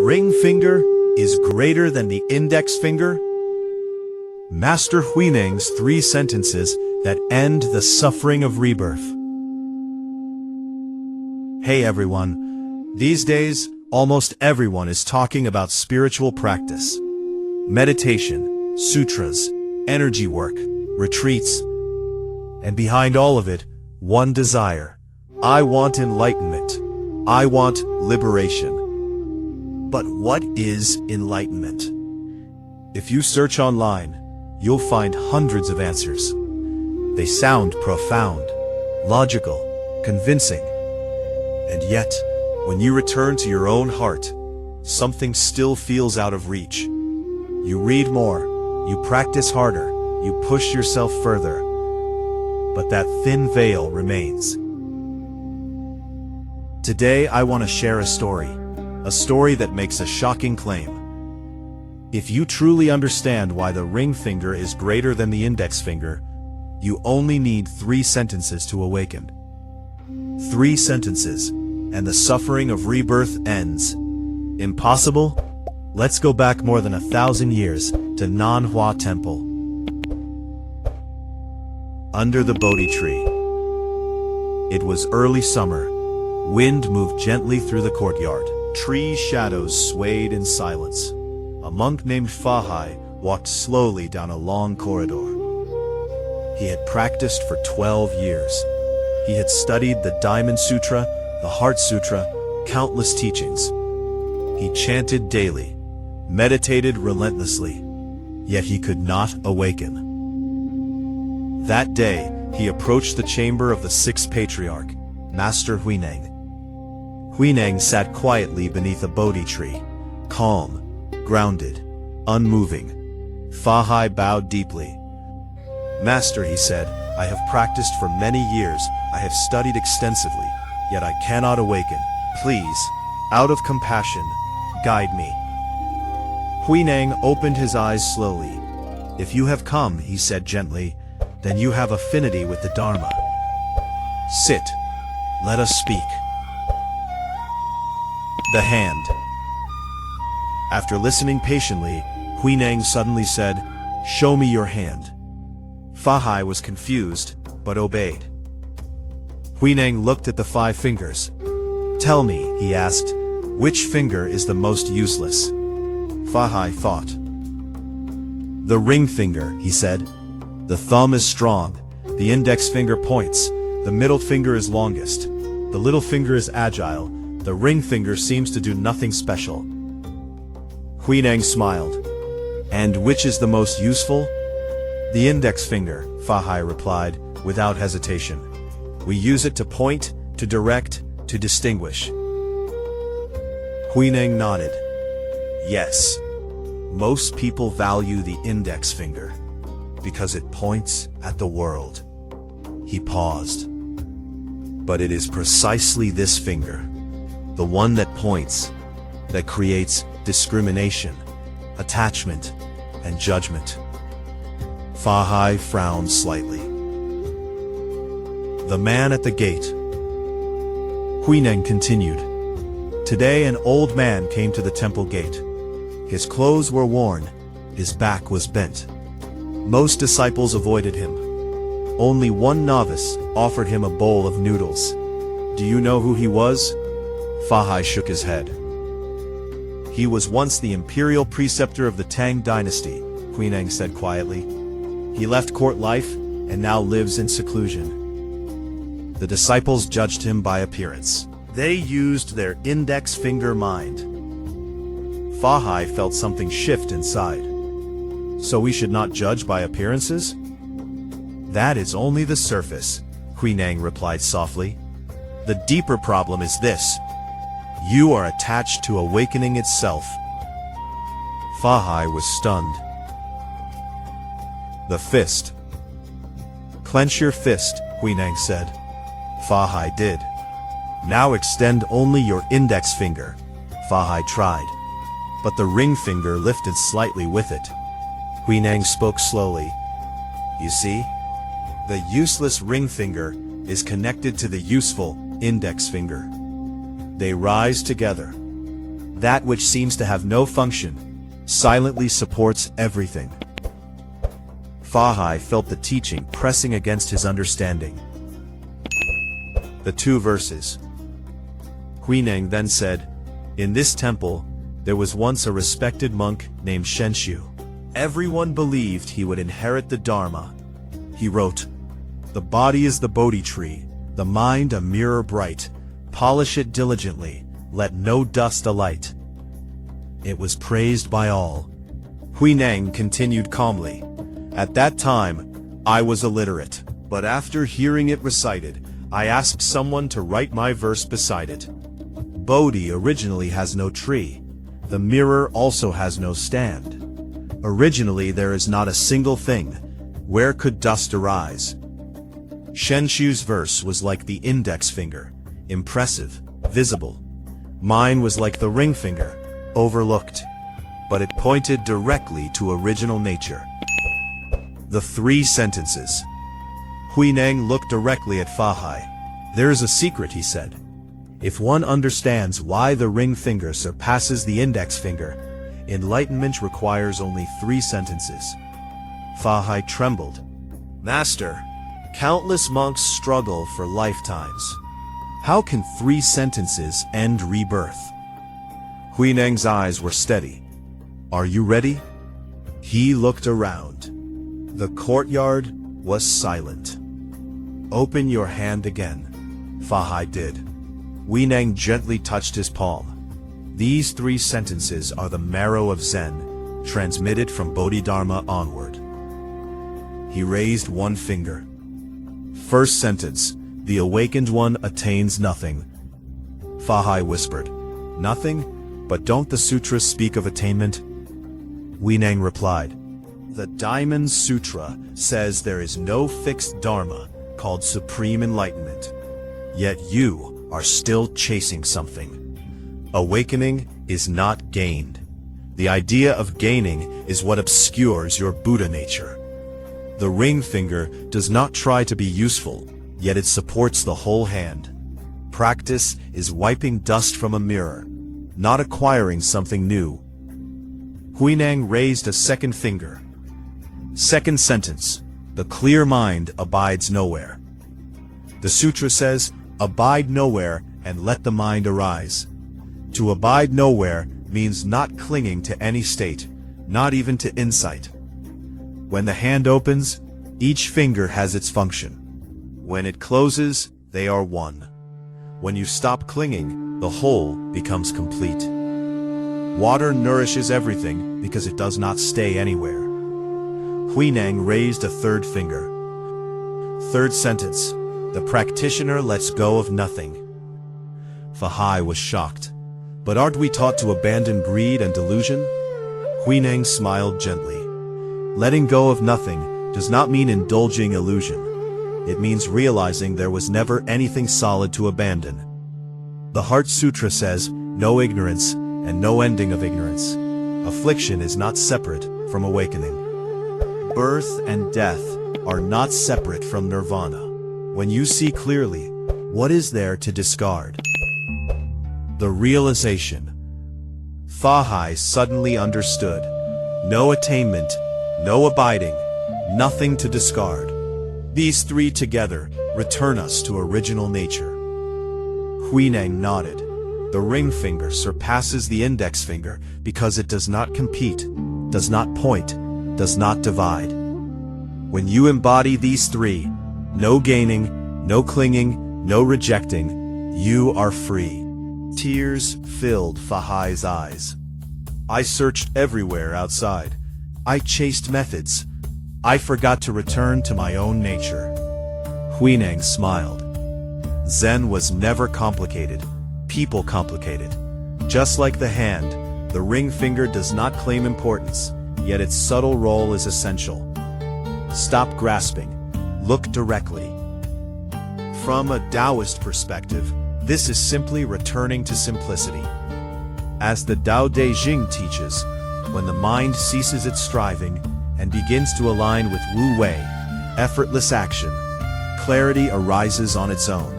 ring finger is greater than the index finger? Master Huineng's 3 sentences that end the suffering of rebirth. Hey everyone, these days, almost everyone is talking about spiritual practice. Meditation, sutras, energy work, retreats. And behind all of it, one desire. I want enlightenment. I want liberation. But what is enlightenment? If you search online, you'll find hundreds of answers. They sound profound, logical, convincing. And yet, when you return to your own heart, something still feels out of reach. You read more, you practice harder, you push yourself further, but that thin veil remains. Today I want to share a story that makes a shocking claim. If you truly understand why the ring finger is greater than the index finger, you only need 3 sentences to awaken. 3 sentences, and the suffering of rebirth ends. Impossible? Let's go back more than 1,000 years to Nanhua Temple. Under the Bodhi tree. It was early summer. Wind moved gently through the courtyard. Tree shadows swayed in silence. A monk named Fahai walked slowly down a long corridor. He had practiced for 12 years. He had studied the Diamond Sutra, the Heart Sutra, countless teachings. He chanted daily, meditated relentlessly, yet he could not awaken. That day, he approached the chamber of the 6th Patriarch, Master Huineng. Huineng sat quietly beneath a Bodhi tree, calm, grounded, unmoving. Fahai bowed deeply. Master, he said, I have practiced for many years, I have studied extensively, yet I cannot awaken. Please, out of compassion, guide me. Huineng opened his eyes slowly. If you have come, he said gently, then you have affinity with the Dharma. Sit. Let us speak. The hand. After listening patiently, Huineng suddenly said, Show me your hand. Fahai was confused, but obeyed. Huineng looked at the 5 fingers. Tell me, he asked, which finger is the most useless? Fahai thought. The ring finger, he said. The thumb is strong, the index finger points, the middle finger is longest, the little finger is agile, the ring finger seems to do nothing special. Huineng smiled. And which is the most useful? The index finger, Fahai replied, without hesitation. We use it to point, to direct, to distinguish. Huineng nodded. Yes, most people value the index finger, because it points at the world. He paused. But it is precisely this finger, the one that points, that creates discrimination, attachment, and judgment. Fahai frowned slightly. The man at the gate. Huineng continued. Today an old man came to the temple gate. His clothes were worn, his back was bent. Most disciples avoided him. Only one novice offered him a bowl of noodles. Do you know who he was? Fahai shook his head. He was once the imperial preceptor of the Tang dynasty, Huineng said quietly. He left court life and now lives in seclusion. The disciples judged him by appearance. They used their index finger mind. Fahai felt something shift inside. So we should not judge by appearances? That is only the surface, Huineng replied softly. The deeper problem is this. You are attached to awakening itself. Fahai was stunned. The fist. Clench your fist, Huineng said. Fahai did. Now extend only your index finger. Fahai tried. But the ring finger lifted slightly with it. Huineng spoke slowly. You see? The useless ring finger is connected to the useful index finger. They rise together. that which seems to have no function, silently supports everything. Fa felt the teaching pressing against his understanding. The two verses. Huineng then said, "In this temple, there was once a respected monk named Shenshu. Everyone believed he would inherit the Dharma. He wrote, 'The body is the Bodhi tree, the mind a mirror bright. Polish it diligently, let no dust alight.' It was praised by all." Huineng continued calmly, "At that time, I was illiterate, but after hearing it recited, I asked someone to write my verse beside it. Bodhi originally has no tree. The mirror also has no stand. Originally there is not a single thing. Where could dust arise?" Shenshu's verse was like the index finger, impressive, visible. Mine was like the ring finger, overlooked, but it pointed directly to original nature. The three sentences. Huineng looked directly at Fa. "There is a secret," he said. "If one understands why the ring finger surpasses the index finger, enlightenment requires only 3 sentences." Fa trembled. "Master, countless monks struggle for lifetimes. How can 3 sentences end rebirth?" Huineng's eyes were steady. "Are you ready?" He looked around. The courtyard was silent. "Open your hand again." Fa did. Huineng gently touched his palm. "These 3 sentences are the marrow of Zen, transmitted from Bodhidharma onward." He raised one finger. "First sentence, the awakened one attains nothing." Fa whispered, "Nothing? But don't the sutras speak of attainment?" Huineng replied, "The Diamond Sutra says there is no fixed dharma called supreme enlightenment. Yet you are still chasing something. Awakening is not gained. The idea of gaining is what obscures your Buddha nature. The ring finger does not try to be useful, yet it supports the whole hand. Practice is wiping dust from a mirror, not acquiring something new." Huineng raised a second finger. Second sentence, "The clear mind abides nowhere." The sutra says, "Abide nowhere and let the mind arise." To abide nowhere means not clinging to any state, not even to insight. When the hand opens, each finger has its function. When it closes, they are one. When you stop clinging, the whole becomes complete. Water nourishes everything because it does not stay anywhere. Huineng raised a third finger. Third sentence, "The practitioner lets go of nothing." Fa was shocked. "But aren't we taught to abandon greed and delusion?" Huineng smiled gently. "Letting go of nothing does not mean indulging illusion. It means realizing there was never anything solid to abandon. The Heart Sutra says, no ignorance and no ending of ignorance. Affliction is not separate from awakening. Birth and death are not separate from nirvana. When you see clearly, what is there to discard?" The realization. Fa suddenly understood. No attainment, no abiding, nothing to discard. These 3 together return us to original nature. Huineng nodded. The ring finger surpasses the index finger because it does not compete, does not point, does not divide. When you embody these 3, no gaining, no clinging, no rejecting, you are free. Tears filled Fa's eyes. "I searched everywhere outside. I chased methods. I forgot to return to my own nature." Huineng smiled. Zen was never complicated. People complicated. Just like the hand, the ring finger does not claim importance, yet its subtle role is essential. Stop grasping. Look directly. From a Taoist perspective, this is simply returning to simplicity. As the Tao Te Ching teaches, when the mind ceases its striving and begins to align with Wu Wei, effortless action, clarity arises on its own.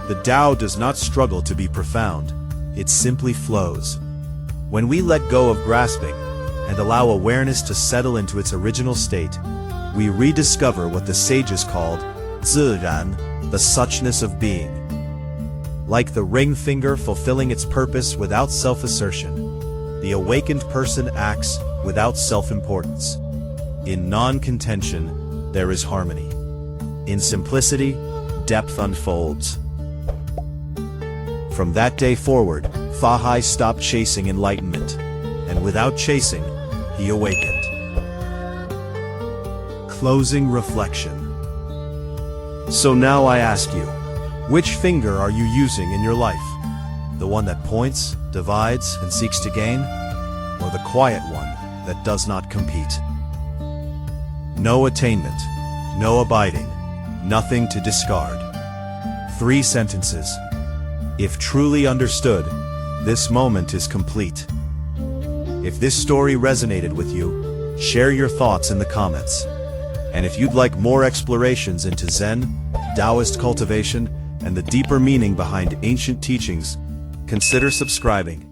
The Tao does not struggle to be profound, it simply flows. When we let go of grasping and allow awareness to settle into its original state, we rediscover what the sages called 自然, the suchness of being. Like the ring finger fulfilling its purpose without self-assertion, the awakened person acts without self-importance. In non-contention, there is harmony. In simplicity, depth unfolds. From that day forward, Fahai stopped chasing enlightenment, and without chasing, he awakened. Closing reflection. So now I ask you, which finger are you using in your life? The one that points, divides, and seeks to gain? Or the quiet one that does not compete? No attainment, no abiding, nothing to discard. 3 sentences. If truly understood, this moment is complete. If this story resonated with you, share your thoughts in the comments. And if you'd like more explorations into Zen, Taoist cultivation, and the deeper meaning behind ancient teachings, consider subscribing.